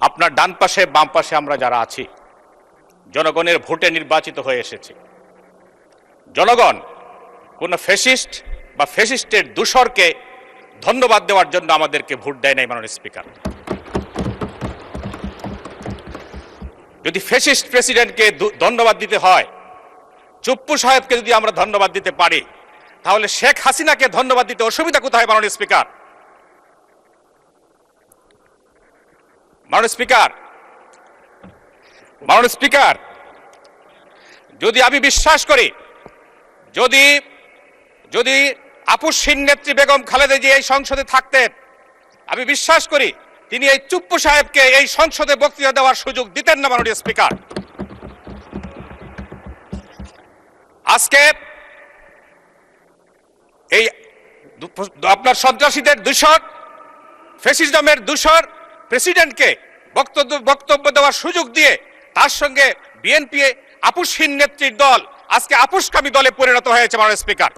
আপনার ডান পাশে বাম পাশে আমরা যারা আছি জনগণের ভোটে নির্বাচিত হয়ে এসেছি। জনগণ কোন ফ্যাসিস্ট বা ফ্যাসিস্টের দূষরকে ধন্যবাদ দেওয়ার জন্য আমাদেরকে ভোট দেয় নাই মাননীয় স্পিকার। যদি ফ্যাসিস্ট প্রেসিডেন্টকে ধন্যবাদ দিতে হয়, চুপ্পু সাহেবকে যদি আমরা ধন্যবাদ দিতে পারি, তাহলে শেখ হাসিনাকে ধন্যবাদ দিতে অসুবিধা কোথায় মাননীয় স্পিকার? মাননীয় স্পিকার, যদি আমি বিশ্বাস করি, যদি আপসহীন নেত্রী বেগম খালেদা জিয়া এই সংসদে থাকতেন, আমি বিশ্বাস করি তিনি এই চুপ্পু সাহেবকে এই সংসদে বক্তৃতা দেওয়ার সুযোগ দিতেন না মাননীয় স্পিকার। আজকে এই আপনার সন্ত্রাসীদের দূষর, ফ্যাসিজমের দূষর প্রেসিডেন্টকে বক্তব্য দেওয়ার সুযোগ দিয়ে তার সঙ্গে বিএনপি আপসহীন নেত্রীর দল আজকে আপোষকামী দলে পরিণত হয়েছে মাননীয় স্পিকার।